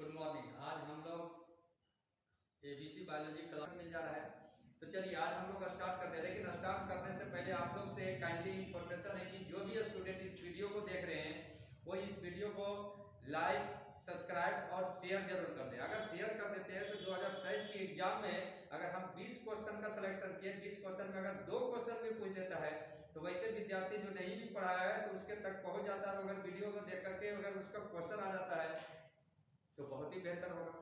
Good morning. आज हम लोग एबीसी बायोलॉजी क्लास मिल जा रहा है। तो चलिए आज हम लोग स्टार्ट करते हैं, लेकिन स्टार्ट करने से पहले आप लोग से काइंडली इन्फॉर्मेशन है कि जो भी स्टूडेंट इस वीडियो को देख रहे हैं वो इस वीडियो को लाइक, सब्सक्राइब और शेयर जरूर कर दें। अगर शेयर कर देते हैं तो 2023 की एग्जाम में अगर हम 20 क्वेश्चन का सिलेक्शन किए, 20 क्वेश्चन में अगर 2 क्वेश्चन भी पूछ देता है तो वैसे विद्यार्थी जो नहीं भी पढ़ाया है तो उसके तक पहुंच जाता है। अगर वीडियो को देख करके अगर उसका क्वेश्चन आ जाता है तो बहुत ही बेहतर होगा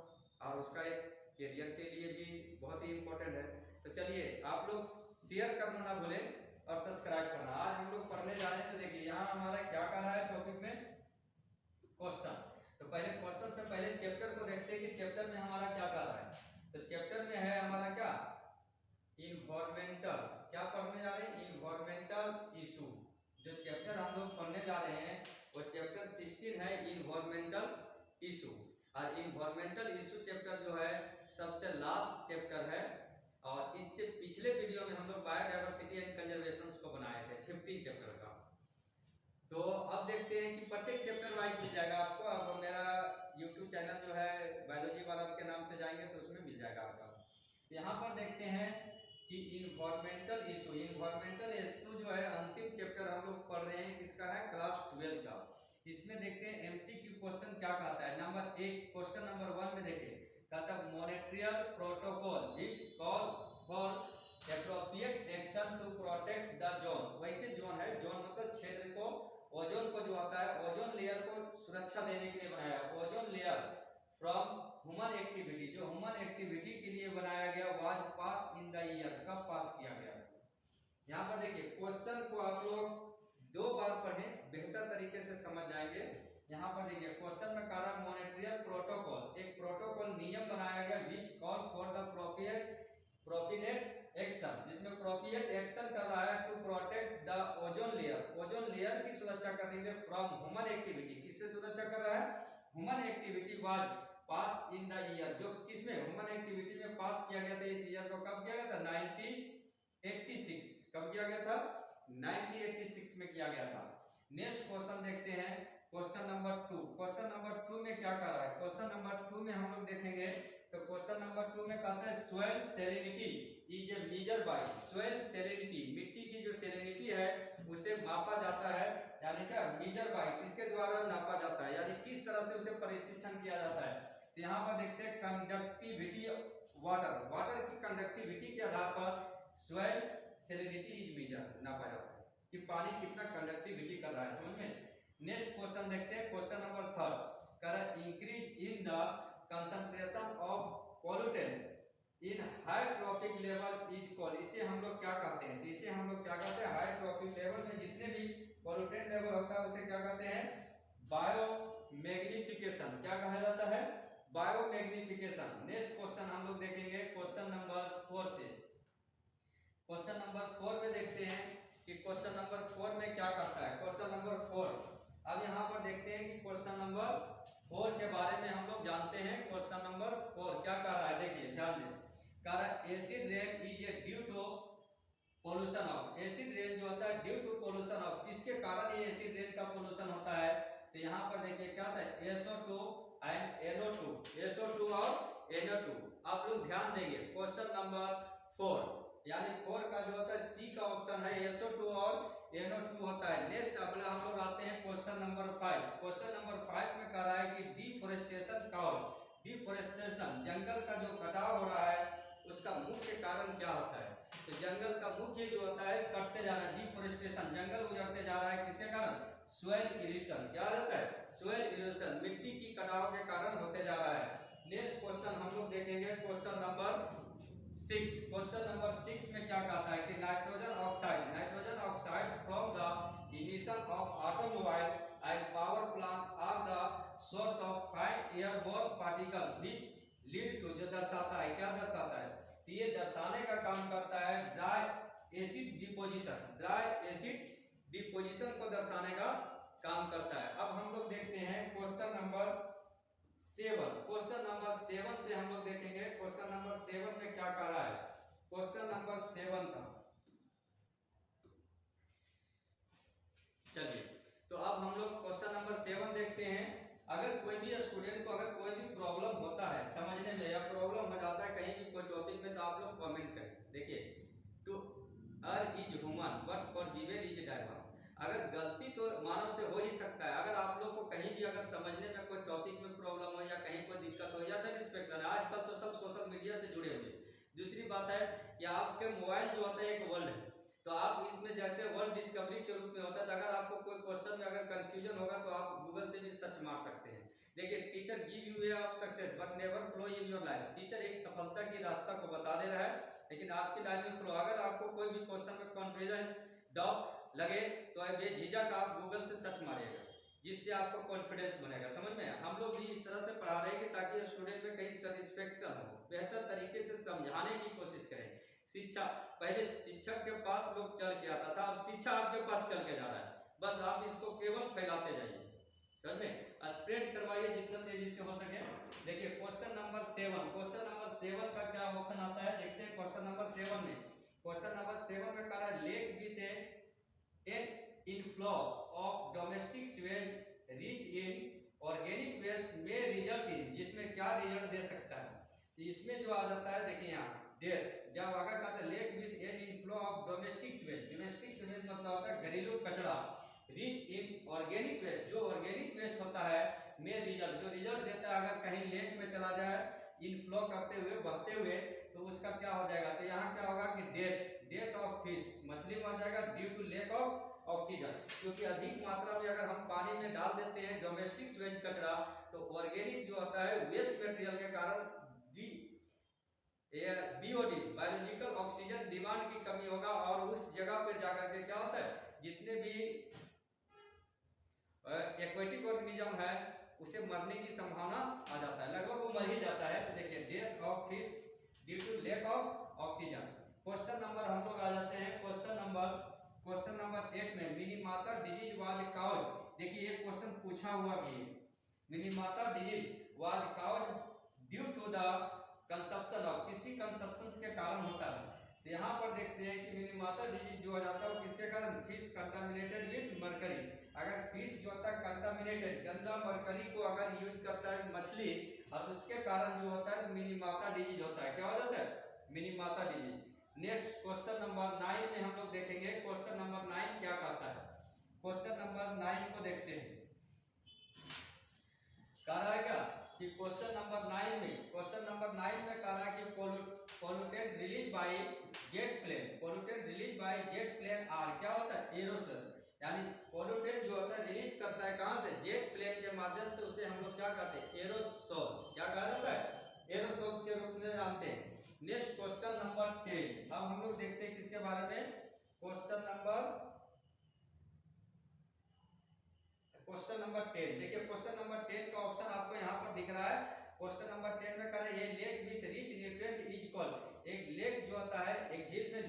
और उसका एक करियर के लिए भी बहुत ही इम्पोर्टेंट है। तो चलिए आप लोग शेयर करना ना भूलें और सब्सक्राइब करना। आज हम लोग पढ़ने जा रहे हैं। तो देखिए यहाँ हमारा क्या कर रहा है टॉपिक में क्वेश्चन। तो पहले क्वेश्चन से पहले चैप्टर को देखते हैं कि चैप्टर में हमारा क्या कर रहा है। तो चैप्टर में है हमारा क्या, इन्वायरमेंटल। क्या पढ़ने जा रहे हैं, इन्वायरमेंटल इशू। जो चैप्टर हम लोग पढ़ने जा रहे हैं वो चैप्टर 16 है, इन्वायरमेंटल इशू। और इन्वायरमेंटल इशू चैप्टर जो है सबसे लास्ट चैप्टर है और इससे पिछले वीडियो में हम लोग बायोडायवर्सिटी एंड कंजर्वेशन को बनाए थे 15 चैप्टर का। तो अब देखते हैं कि प्रत्येक चैप्टर वाइज मिल जाएगा आपको। अब मेरा यूट्यूब चैनल जो है बायोलॉजी वाला के नाम से जाएंगे तो उसमें मिल जाएगा आपका। यहाँ पर देखते हैं कि इन्वायरमेंटल इशू, इन्वायरमेंटल इशू जो है अंतिम चैप्टर हम लोग पढ़ रहे हैं, किसका है, क्लास 12 का। इसमें देखते हैं एमसीक्यू क्वेश्चन क्या कहता है। नंबर 1 क्वेश्चन नंबर 1 में देखिए कहता है Montreal protocol which call for appropriate action to protect the zone. वैसे जोन है, जोन मतलब क्षेत्र को, ओजोन को जो आता है ओजोन लेयर को सुरक्षा देने के लिए बनाया। Ozone layer from human activity, जो ह्यूमन एक्टिविटी के लिए बनाया गया, was pass in the year, कब पास किया गया। यहाँ पर देखिए क्वेश्चन को आप लोग 2 बार पढ़ें, बेहतर तरीके से समझ जाएंगे। यहाँ पर देखिए क्वेश्चन में कह रहा है मॉनेट्रियल प्रोटोकॉल, एक प्रोटोकॉल नियम बनाया गया which call for the appropriate action, जिसमें प्रोपिएट एक्शन कर रहा है to protect the ozone layer, ozone layer की सुरक्षा करने के लिए फ्रॉम ह्यूमन एक्टिविटी। किससे सुरक्षा कर रहा है, human activity was pass in the year, जो किसमें, ह्यूमन एक्टिविटी में पास किया गया था। इस ईयर को कब किया गया था, 1986। कब किया गया था, 1986 में किया गया था। नेक्स्ट क्वेश्चन देखते हैं, क्वेश्चन नंबर 2। क्वेश्चन नंबर 2 में क्या कर रहा है, क्वेश्चन नंबर 2 में हम लोग देखेंगे तो क्वेश्चन नंबर 2 में कहता है soil salinity is a measure by, soil salinity मिट्टी की जो सैलिनिटी है उसे मापा जाता है, यानी क्या, मेजर बाय, किसके द्वारा नापा जाता है, यानी किस तरह से उसे परीक्षण किया जाता है। तो यहाँ पर देखते हैं कंडक्टिविटी वाटर, वाटर की कंडक्टिविटी के आधार पर सोइल सैलिनिटी इज मेजर, नापा जाता है कि पानी कितना कंडक्टिविटी कर रहा है, समझ में। नेक्स्ट क्वेश्चन देखते हैं, क्वेश्चन नंबर 3 कह रहा है increase in the concentration of pollutant in trophic level is called. इसे हम लोग क्या कहते हैं, तो इसे हम लोग क्या कहते हैं, हाइड्रोफिक लेवल में जितने भी पोल्यूटेंट लेवल होता है उसे क्या कहते हैं, बायोमैग्निफिकेशन। क्या कहा जाता है, बायोमैग्निफिकेशन। नेक्स्ट क्वेश्चन हम लोग देखेंगे क्वेश्चन नंबर 4 से। क्वेश्चन नंबर 4 में देखते हैं कि क्वेश्चन नंबर 4 में क्या कहता है। क्वेश्चन नंबर 4, अब यहाँ पर देखते हैं कि क्वेश्चन नंबर 4 के बारे में हम लोग जानते हैं। क्वेश्चन नंबर 4 क्या कह रहा है, देखिए ध्यान दें, कह रहा है acid rain is a due to pollution of, acid rain जो होता है ड्यू टू पोल्यूशन ऑफ, किसके कारण ये एसिड रेन का पोल्यूशन होता है। तो यहाँ पर देखिए क्या था, SO2 एंड NO2, SO2 और NO2। आप लोग ध्यान देंगे क्वेश्चन नंबर 4 यानी 4 का जो होता है सी का ऑप्शन है, SO2 और NO2 होता है। नेक्स्ट अगला हम लोग आते हैं क्वेश्चन नंबर 5। क्वेश्चन नंबर 5 में कह रहा है कि डिफोरेस्टेशन कॉज, डिफोरेस्टेशन जंगल का जो कटाव हो रहा है उसका मुख्य कारण क्या होता है। तो जंगल का मुख्य जो होता है, कटते जा रहा है, डिफोरेस्टेशन, जंगल उजड़ते जा रहा है, किसके कारण, सोइल इरोशन। क्या होता है, सोइल इरोशन, मिट्टी की कटाव के कारण होते जा रहा है। नेक्स्ट क्वेश्चन हम लोग देखेंगे क्वेश्चन नंबर 6। क्वेश्चन नंबर 6 में क्या कहता है कि nitrogen oxide, nitrogen oxide from the emission of automobile and power plant are the source of fine airborne particle which lead to, जो दर्शाता है, क्या दर्शाता है, तो ये दर्शाने का काम करता है dry acid deposition, dry acid deposition को दर्शाने का काम करता है। अब हम लोग देखते हैं क्वेश्चन नंबर 7। क्वेश्चन नंबर 7 से हम लोग देखेंगे क्वेश्चन नंबर 7 में क्या कह रहा है। क्वेश्चन नंबर 7 का चलिए, तो अब हम लोग क्वेश्चन नंबर 7 देखते हैं। अगर कोई भी स्टूडेंट को अगर कोई भी problem earth is human but forgiven is diamond. अगर गलती तो मानव से हो ही सकता है, अगर आप लोग को कहीं भी अगर समझने में कोई टॉपिक में प्रॉब्लम हो या कहीं कोई दिक्कत हो या सेटिस्फेक्शन है, आजकल तो सब सोशल मीडिया से जुड़े हुए। दूसरी बात है कि आपके मोबाइल जो होता है एक वर्ल्ड है, तो आप इसमें जाते हैं वर्ल्ड डिस्कवरी के रूप में होता है। तो अगर आपको कोई क्वेश्चन में अगर कंफ्यूजन होगा तो आप गूगल से भी सर्च मार सकते हैं। देखिए, teacher give you way of success but never flow in your life. Teacher एक सफलता की रास्ता को बता दे रहा है लेकिन आपकी लाइफ में फ्लो। अगर आपको कोई भी क्वेश्चन में कॉन्फ्यूजन डाउट लगे तो बेझिझक आप गूगल से सर्च मारिएगा, जिससे आपको कॉन्फिडेंस बनेगा। समझ में? हम लोग भी इस तरह से पढ़ा रहे हैं कि ताकि स्टूडेंट में कहीं सेटिस्फेक्शन हो, बेहतर तरीके से समझाने की कोशिश करें। शिक्षा, पहले शिक्षक के पास लोग चल के आता था, अब शिक्षा आपके पास चल के जा रहा है। बस आप इसको केवल फैलाते जाइए, समझ में? स्प्रेड करवाइए जितना तेजी से हो सके। देखिए क्वेश्चन नंबर 7, क्वेश्चन नंबर 7 का क्या ऑप्शन आता है, देखते हैं। क्वेश्चन नंबर 7 में, क्वेश्चन नंबर 7 में कह रहा है lake with an inflow of domestic sewage rich in organic waste में रिजल्ट इन, जिसमें क्या रिजल्ट दे सकता है। तो इसमें जो आ जाता है, देखिए यहाँ डेथ। जब अगर कहते हैं lake with an inflow of domestic sewage, domestic sewage मतलब होता है घरेलू कचरा, रिच इन ऑर्गेनिक वेस्ट, जो ऑर्गेनिक वेस्ट होता है में रिजल्ट, जो रिजल्ट देता है अगर कहीं लेक में चला जाए इनफ्लो करते हुए, बहते हुए, तो उसका क्या हो जाएगा। तो यहाँ क्या होगा कि डेथ ऑफ फिश, मछली मर जाएगा due to lack of oxygen, क्योंकि अधिक मात्रा में अगर हम पानी में डाल देते हैं डोमेस्टिक सीवेज कचरा, तो ऑर्गेनिक जो होता है वेस्ट मटेरियल के कारण बीओडी बायोलॉजिकल ऑक्सीजन डिमांड की कमी होगा, और उस जगह पर जाकर के क्या होता है, जितने भी एक्वेटिक ऑर्गेनिज्म है उसे मरने की संभावना आ जाता है, लगभग वो मर ही जाता है। तो देखिए death of fish due to lack of oxygen. Question number हम लोग आ जाते हैं क्वेश्चन नंबर 8 में मिनीमाता डिजीज वाज काउज। देखिए एक क्वेश्चन पूछा हुआ भी है, Minamata disease was cause due to the consumption of, किसकी कंसप्शन के कारण होता है। तो यहाँ पर देखते हैं कि मिनीमाता डिजीज जो हो जाता है वो किसके कारण, फिश कंटामिनेटेड विद मरकरी। अगर फिश जो होता है कंटामिनेटेड, गंदा मरकरी को अगर यूज करता है मछली, और उसके कारण जो होता है तो मिनीमाता डिजीज होता है। क्या हो जाता है, Minamata disease. Next question number 9 में हम लोग देखेंगे क्वेश्चन नंबर 9 क्या कहता है। क्वेश्चन नंबर 9 को देखते हैं, कह रहा है क्या कि क्वेश्चन नंबर 9 में कह रहा है कि pollutant release by jet plane, pollutant release by jet plane are, क्या होता है, एरोसोल। यानी पोल्यूटेंट जो होता है रिलीज करता है कहां से, जेट प्लेन के माध्यम से, उसे हम लोग क्या कहते हैं, एरोसोल। क्या कहा जाता है, एरोसोल्स के रूप में जानते हैं। नेक्स्ट क्वेश्चन नंबर 10, अब हम लोग देखते हैं किसके बारे में, क्वेश्चन नंबर 10। देखिए क्वेश्चन नंबर 10 का ऑप्शन आपको यहाँ पर दिख रहा है। क्वेश्चन नंबर 10 में कह रहा है ये lake with rich nutrient is called, एक लेक जो होता है, एक झील में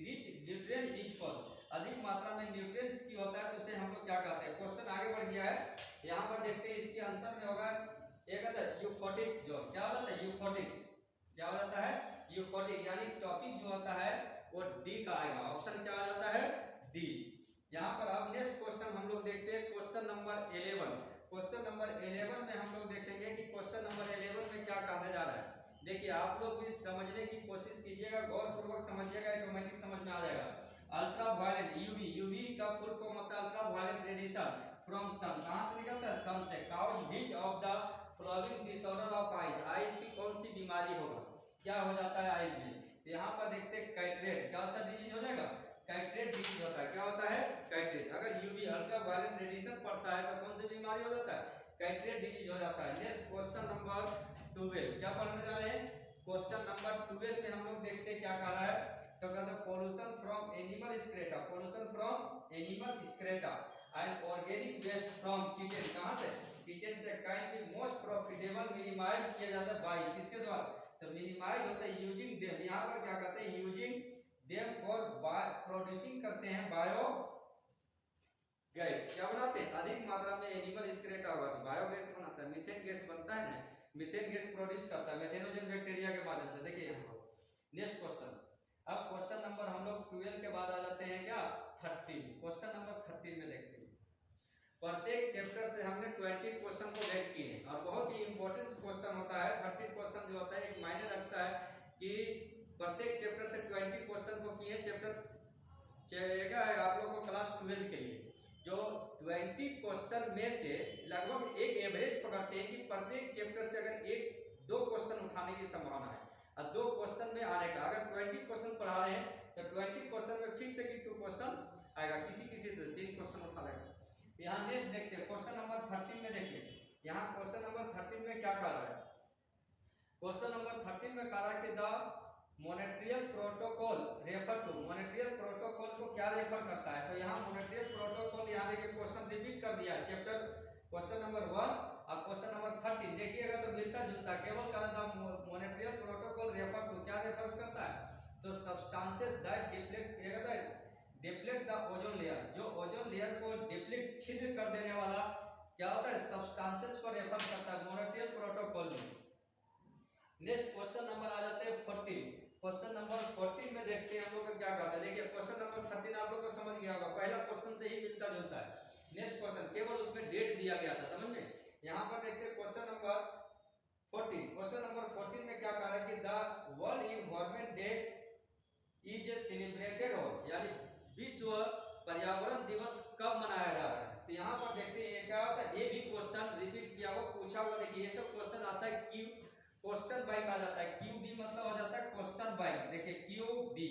रिच न्यूट्रिएंट इज कॉल्ड, अधिक मात्रा में न्यूट्रिएंट्स की होता है, तो उसे हम लोग क्या कहते हैं। क्वेश्चन आगे बढ़ गया है, यहाँ पर देखते हैं इसके आंसर में होगा एक आता है यूफोटिक्स, जो क्या हो जाता है, यूफोटिक्स। क्या हो जाता है, यूफोटिक, यानी टॉपिक जो होता है वो डी का आएगा, ऑप्शन क्या आ जाता है, डी। यहाँ पर अब नेक्स्ट क्वेश्चन हम लोग देखते हैं क्वेश्चन नंबर 11। क्वेश्चन नंबर 11 में हम लोग देखेंगे कि क्वेश्चन नंबर 11 में क्या कहने जा रहा है। देखिए आप लोग भी समझने की कोशिश कीजिएगा, गौरपूर्वक समझिएगा, ऑटोमेटिक समझ में आ जाएगा। अल्ट्रा वायलेट यूवी, यूवी का फुल फॉर्म होता है ultra violet radiation from sun, कहां से निकलता है, सन से। Cause which of the following disorder of eyes, eyes की कौन सी बीमारी होगा, क्या हो जाता है आइज में। तो यहाँ पर देखते हैं कैटरेट, क्या सा डिजीज हो जाएगा, कैटरेट डिजीज होता है। क्या होता है, कैटरेट। अगर यूवी अल्ट्रा वायलेट रेडिएशन पड़ता है तो कौन सी बीमारी हो जाता है, कैटरेट डिजीज हो जाता है। नेक्स्ट क्वेश्चन नंबर 12 क्या पढ़ने जा रहे हैं, क्वेश्चन नंबर 12 में हम लोग देखते हैं क्या कह रहा है। तो कहता है pollution from animal excreta, pollution from animal excreta and organic waste from kitchen, कहां से, किचन से, can be most profitable, minimise किया जाता है बाय, किसके द्वारा, तो मिनिमाइज होता है यूजिंग देम। यहाँ पर क्या कहते हैं, यूजिंग देम फॉर प्रोड्यूसिंग करते हैं बायो गैस, क्या बनाते हैं, अधिक मात्रा में एनिमल स्क्रेटा होगा तो बायोगैस बनाता है, मीथेन गैस बनता है ना, मीथेन गैस प्रोड्यूस करता है मेथेनोजन बैक्टीरिया के माध्यम से। देखिए यहाँ पर नेक्स्ट क्वेश्चन, अब क्वेश्चन नंबर हम लोग 12 के बाद आ जाते हैं क्या, 13। क्वेश्चन नंबर 13 में देखते हैं, प्रत्येक चैप्टर से हमने 20 क्वेश्चन को गैस किए और बहुत ही इंपॉर्टेंट क्वेश्चन होता है। 13 क्वेश्चन जो होता है एक मायने रखता है कि प्रत्येक चैप्टर से 20 क्वेश्चन को किए, चैप्टर क्या है आप लोग को क्लास 12 के लिए जो 20 क्वेश्चन में से लगभग एक एवरेज पकड़ते हैं कि प्रत्येक चैप्टर से अगर एक दो क्वेश्चन उठाने की संभावना है और 2 क्वेश्चन में आने का। अगर 20 क्वेश्चन पढ़ा रहे हैं तो 20 क्वेश्चन में फिक्स है कि 2 क्वेश्चन आएगा, किसी किसी से 3 क्वेश्चन उठा लेगा। यहाँ नेक्स्ट देखते हैं क्वेश्चन नंबर 13 में। देखिए यहाँ क्वेश्चन नंबर 13 में क्या कह रहा है। क्वेश्चन नंबर 13 में कह रहा है कि the Montreal protocol refer to. Montreal protocol को क्या रेफर करता है, तो यहाँ मॉनेट्रियल प्रोटोकॉल यहाँ देखिए क्वेश्चन रिपीट कर दिया है। चैप्टर क्वेश्चन नंबर 1 और क्वेश्चन नंबर 13 देखिएगा तो मिलता जुलता, केवल कह रहा था मॉनेट्रियल प्रोटोकॉल रेफर टू क्या रेफर करता है, तो substances that deplete the ozone layer, जो ओजोन लेयर को डिप्लीट छिद्र कर देने वाला क्या होता है, सब्सटेंसेस को रेफर करता है मॉनेट्रियल प्रोटोकॉल में। नेक्स्ट क्वेश्चन नंबर आ जाते हैं 14। क्वेश्चन नंबर 14 में देखते हैं हम लोग क्या कहता है। देखिए क्वेश्चन नंबर 13 आप लोग को समझ गया होगा, पहला क्वेश्चन से ही मिलता जुलता है। नेक्स्ट क्वेश्चन केवल उसमें डेट दिया गया था, समझ में। यहाँ पर देखते हैं क्वेश्चन नंबर 14। क्वेश्चन नंबर 14 में क्या कह रहा है कि the world environment day is celebrated हो, यानी विश्व पर्यावरण दिवस कब मनाया जा रहा है। तो यहाँ पर देखते हैं क्या होता है, ये भी क्वेश्चन रिपीट किया हुआ पूछा हुआ। देखिए ये सब क्वेश्चन आता है क्यू क्वेश्चन बैंक आ जाता है। क्यू बी मतलब हो जाता है क्वेश्चन बैंक। देखिए क्यू बी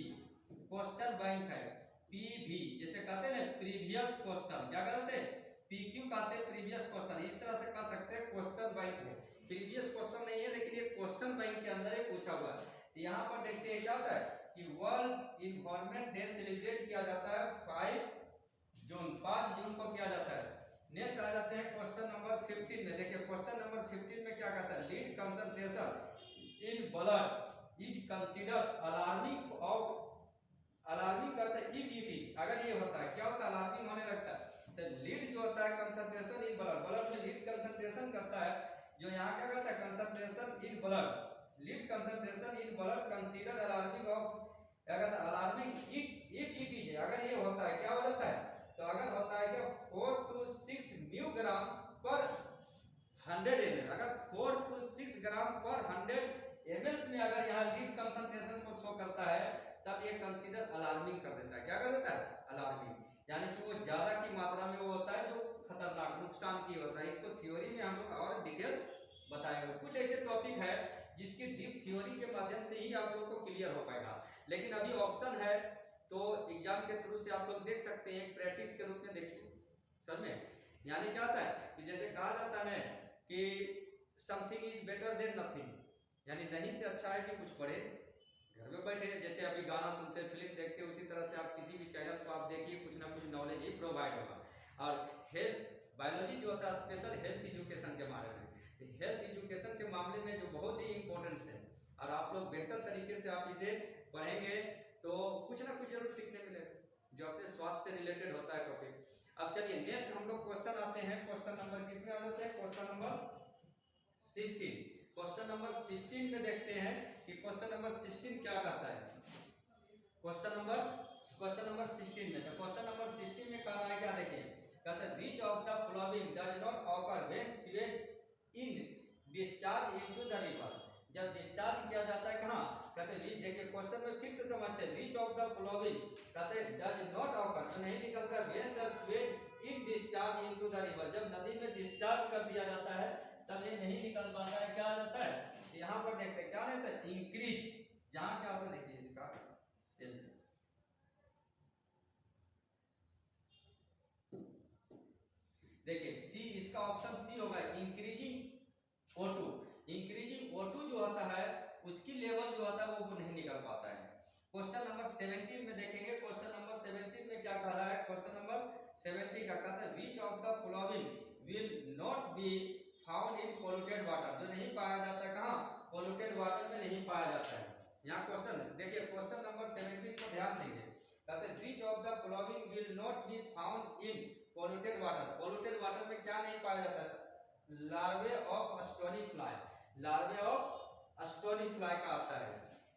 क्वेश्चन बैंक है। पी भी जैसे कहते हैं ना प्रीवियस क्वेश्चन, क्या कहते हैं, पी क्यू कहते हैं प्रीवियस क्वेश्चन, इस तरह से कह सकते हैं क्वेश्चन बैंक है। प्रीवियस क्वेश्चन नहीं है लेकिन ये क्वेश्चन बैंक के अंदर ही पूछा हुआ है। तो यहाँ पर देखते हैं क्या होता है कि वर्ल्ड एनवायरनमेंट डे सेलिब्रेट किया जाता है 5 जून को किया जाता है। नेक्स्ट आ जाते हैं क्वेश्चन नंबर 15 में। देखिए क्वेश्चन नंबर 15 में क्या कहता है, lead concentration in blood is consider alarming करता है इफ इट इज, अगर ये होता है क्या होता है, अलार्मिंग होने लगता है। तो लीड जो होता है कंसंट्रेशन इन ब्लड में लीड कंसंट्रेशन करता है, जो यहाँ क्या कहता है concentration in blood, lead concentration in blood consider alarming of, क्या कहता है अलार्मिंग इफ इट इज, अगर ये होता है क्या हो जाता है, तो अगर होता है क्या 4 to 6 म्यूग्राम्स पर 100 ml, अगर 4 to 6 ग्राम पर 100 ml में अगर यहाँ लीड कंसंट्रेशन को शो करता है तब ये कंसीडर अलार्मिंग कर देता है। क्या कर देता है, अलार्मिंग, यानी कि वो ज्यादा की मात्रा में वो होता है जो खतरनाक नुकसान की होता है। इसको थ्योरी में हम लोग और डिटेल्स बताएंगे। कुछ ऐसे टॉपिक है जिसकी डीप थ्योरी के माध्यम से ही आप लोग को क्लियर हो पाएगा, लेकिन अभी ऑप्शन है तो एग्जाम के थ्रू से आप लोग देख सकते हैं, प्रैक्टिस के रूप में देखिए सर में। यानी क्या होता है कि जैसे कहा जाता है कि something is better than nothing, यानी नहीं से अच्छा है कि कुछ पढ़े घर में बैठे, जैसे अभी गाना सुनते फिल्म देखते, उसी तरह से आप किसी भी चैनल को आप देखिए, कुछ ना कुछ नॉलेज ही प्रोवाइड होगा। और हेल्थ बायोलॉजी जो होता है स्पेशल हेल्थ एजुकेशन के बारे में, हेल्थ एजुकेशन के मामले में जो बहुत ही इंपॉर्टेंस है, और आप लोग बेहतर तरीके से आप इसे पढ़ेंगे तो कुछ ना कुछ जरूर सीखने मिलेगा जो अपने स्वास्थ्य से रिलेटेड होता है टॉपिक। अब चलिए नेक्स्ट हम लोग क्वेश्चन आते हैं, क्वेश्चन नंबर किस में आ जाते हैं, क्वेश्चन नंबर 16। क्वेश्चन नंबर 16 में देखते हैं कि क्वेश्चन नंबर 16 क्या कहता है। क्वेश्चन नंबर 16 में, तो क्वेश्चन नंबर 16 में कह रहा है क्या, देखिए कहता है which of the following does not occur when sewage in discharge into the river, जब डिस्चार्ज किया जाता है कहाँ, कहते हैं देखिए क्वेश्चन में फिर से समझते हैं, व्हिच ऑफ द फॉलोइंग कहते हैं डज नॉट ऑकर, जो नहीं निकलता when the sewage in discharge into the river, जब नदी में डिस्चार्ज कर दिया जाता है तब ये नहीं निकल पाता है, क्या रहता है। यहाँ पर देखते हैं क्या रहता है, इंक्रीज, जहां क्या होता है देखिए इसका देखिए सी, इसका ऑप्शन सी होगा इंक्रीजिंग O2। इंक्रीजिंग O2 जो होता है उसकी लेवल जो होता है वो नहीं निकल पाता है। क्वेश्चन नंबर 17 में देखेंगे, क्वेश्चन नंबर 17 में क्या कह रहा है, क्वेश्चन नंबर 17 का कहता है which of the following will not be found in polluted water, जो नहीं पाया जाता है कहाँ, पोल्यूटेड वाटर में नहीं पाया जाता है। यहाँ क्वेश्चन देखिए क्वेश्चन नंबर 17 को ध्यान देंगे, कहते हैं which of the following will not be found in polluted water, polluted water में क्या नहीं पाया जाता है, larvae of stony fly, larvae of stony fly का आता है।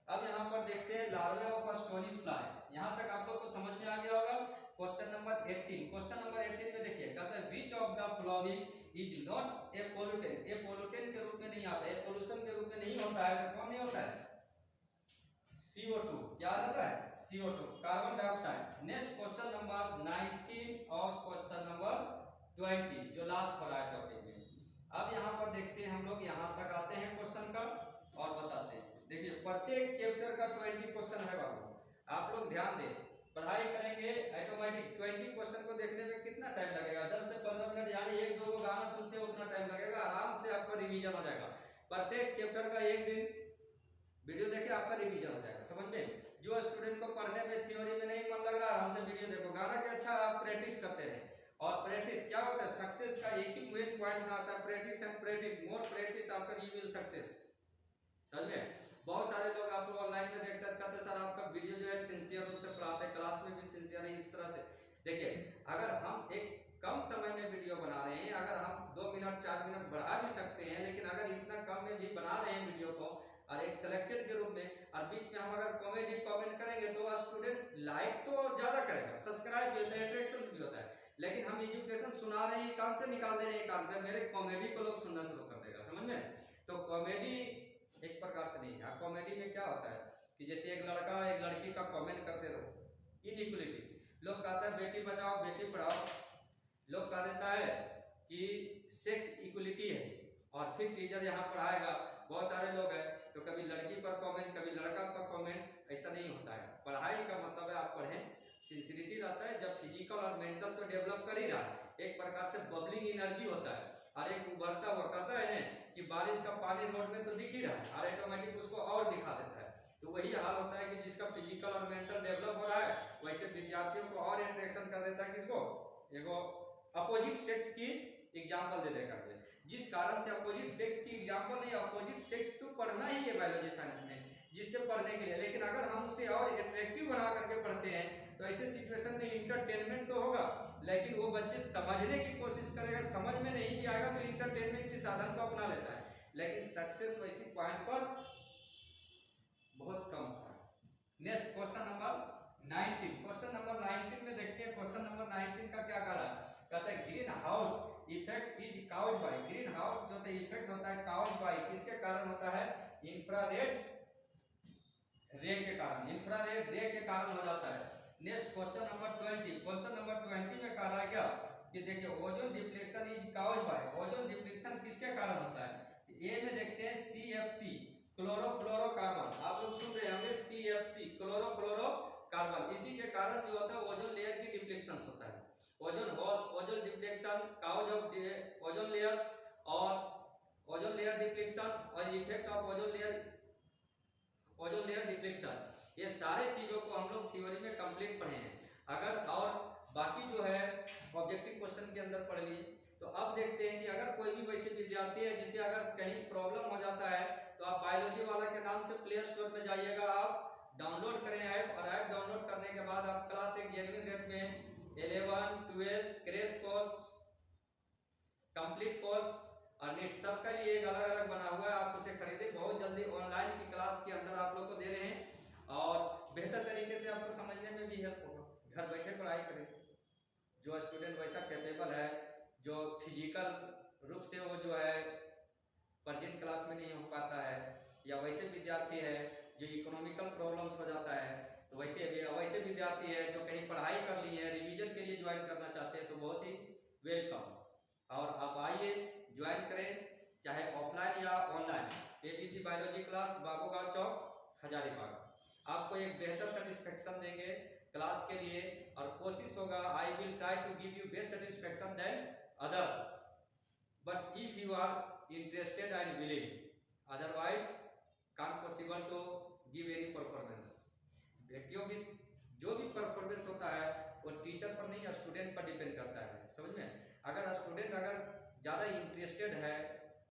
अब यहाँ पर देखते हैं लार्वे ऑफ स्टोनी फ्लाई, यहाँ तक आप लोग को समझ में आ गया होगा। क्वेश्चन नंबर 18, क्वेश्चन नंबर 18 में देखिए कहता है which of the following is not a pollutant, A pollutant के रूप में नहीं आता है, पोल्यूशन के रूप में नहीं होता है, तो कौन नहीं होता है, CO2, क्या आता है CO2, कार्बन डाइऑक्साइड। नेक्स्ट प्रत्येक चैप्टर का 20 क्वेश्चन है बाबू, आप लोग ध्यान दें। पढ़ाई करेंगे ऑटोमेटिक 20 क्वेश्चन को देखने में कितना टाइम लगेगा, 10 से 15 मिनट, यानी एक दो गाना सुनते हो उतना टाइम लगेगा, आराम से आपका रिवीजन हो जाएगा। प्रत्येक चैप्टर का एक दिन वीडियो देखे आपका रिवीजन हो जाएगा, समझ में। जो स्टूडेंट को पढ़ने में थ्योरी में नहीं मन लग रहा, आराम से वीडियो देखो, गाना के अच्छा आप प्रैक्टिस करते रहे। और प्रैक्टिस क्या होता है, सक्सेस का एक ही मेन पॉइंट बनाता है, practice and practice, more practice after you will success, समझ में। बहुत सारे लोग आप लोग ऑनलाइन में देखते हैं, कहते सर आपका वीडियो जो है सिंसियर रूप से पढ़ाते हैं, क्लास में भी सिंसियर है, इस तरह से। देखिए अगर हम एक कम समय में वीडियो बना रहे हैं, अगर हम 2 मिनट 4 मिनट बढ़ा भी सकते हैं, लेकिन अगर इतना कम में भी बना रहे हैं वीडियो को और एक सिलेक्टेड के रूप में, और बीच में हम अगर कॉमेडी कमेंट करेंगे तो स्टूडेंट लाइक तो ज्यादा करेगा, सब्सक्राइब भी होता है, अट्रैक्शन भी होता है। लेकिन हम एजुकेशन सुना रहे हैं, कान से निकाल दे रहे हैं, कान से मेरे कॉमेडी को लोग सुनना शुरू कर देगा, समझ में। तो कॉमेडी एक प्रकार से नहीं है। कॉमेडी में क्या होता है कि जैसे एक लड़का एक लड़की का कमेंट करते रहो, इनइक्वलिटी, लोग कहता है बेटी बचाओ बेटी पढ़ाओ, लोग कह देता है कि सेक्स इक्वलिटी है, और फिर टीचर यहाँ पढ़ाएगा, बहुत सारे लोग हैं तो कभी लड़की पर कमेंट कभी लड़का पर कमेंट, ऐसा नहीं होता है। पढ़ाई का मतलब है आप पढ़ें, सिंसियरिटी रहता है, जब फिजिकल और मेंटल तो डेवलप कर ही रहा है, एक प्रकार से बबलिंग एनर्जी होता है, और एक उभरता हुआ, कहता है कि बारिश का पानी रोड में तो दिख ही रहा है, और ऑटोमेटिक उसको और दिखा देता है। तो वही हाल होता है कि जिसका फिजिकल और मेंटल डेवलप हो रहा है, वैसे विद्यार्थियों को और अट्रैक्शन कर देता है, किसको, एगो अपोजिट सेक्स की एग्जाम्पल दे देकर के, जिस कारण से अपोजिट सेक्स की एग्जाम्पल नहीं, अपोजिट सेक्स तो पढ़ना ही है बायोलॉजी साइंस में, जिससे पढ़ने के लिए, लेकिन अगर हम उसे और अट्रैक्टिव बना करके पढ़ते हैं तो ऐसे सिचुएशन में इंटरटेनमेंट तो होगा, लेकिन वो बच्चे समझने की कोशिश करेगा, समझ में नहीं भी आएगा तो इंटरटेनमेंट के साधन को अपना लेता है, लेकिन सक्सेस वैसी पॉइंट पर बहुत कम है। Next question number 19, question number 19 में देखते हैं, क्वेश्चन नंबर 19 का क्या कह रहा है, कहता है green house effect is cause by, green house जो इफेक्ट होता है काउज बाय, किसके कारण होता है, इंफ्रारेड रे के कारण, इंफ्रारेड रे के कारण हो जाता है। Next question number 20, question number 20 में कह रहा है क्या कि देखिए ozone depletion is cause by, ozone depletion किसके कारण होता है, ए में देखते हैं CFC क्लोरोफ्लोरोकार्बन, आप लोग सुन रहे होंगे CFC क्लोरोफ्लोरोकार्बन, इसी के कारण जो होता है ओजोन लेयर की डिप्लेशन होता है, ozone holes, ozone depletion, cause of ozone layers, और ओजोन लेयर डिप्लेशन और effect of ozone layer depletion, ये सारे चीजों को हम लोग थ्योरी में कंप्लीट पढ़े हैं। अगर और बाकी जो है ऑब्जेक्टिव क्वेश्चन के अंदर पढ़ लिए, तो अब देखते हैं कि अगर कोई भी वैसे विद्यार्थी है जिसे अगर कहीं प्रॉब्लम हो जाता है, तो आप बायोलॉजी वाला के नाम से प्ले स्टोर में जाइएगा, आप डाउनलोड करें ऐप, और ऐप डाउनलोड करने के बाद आप क्लास 1 जेन्युइन रेट में 11, 12 क्रैश कोर्स, कंप्लीट कोर्स और नीट सबका लिए एक अलग अलग बना हुआ है, आप उसे खरीदें, बहुत जल्दी ऑनलाइन की क्लास के अंदर आप लोग को दे रहे हैं, और बेहतर तरीके से आपको समझने में भी हेल्प होगा। घर बैठे पढ़ाई करें, जो स्टूडेंट वैसा कैपेबल है, जो फिजिकल रूप से वो जो है प्रेजेंट क्लास में नहीं हो पाता है, या वैसे विद्यार्थी है जो इकोनॉमिकल प्रॉब्लम्स हो जाता है, तो वैसे विद्यार्थी है जो कहीं पढ़ाई कर ली है, रिवीजन के लिए ज्वाइन करना चाहते हैं, तो बहुत ही वेलकम, और आप आइए ज्वाइन करें, चाहे ऑफलाइन या online, ABC biology class Babugaon Chowk Hazaribagh, आपको एक बेहतर सेटिस्फेक्शन देंगे क्लास के लिए, और कोशिश होगा I will try to give you best satisfaction then other, but if you are interested and willing, otherwise can't possible to give any performance, क्योंकि जो भी परफॉर्मेंस होता है वो टीचर पर नहीं स्टूडेंट पर डिपेंड करता है, समझ में। अगर स्टूडेंट अगर ज़्यादा इंटरेस्टेड है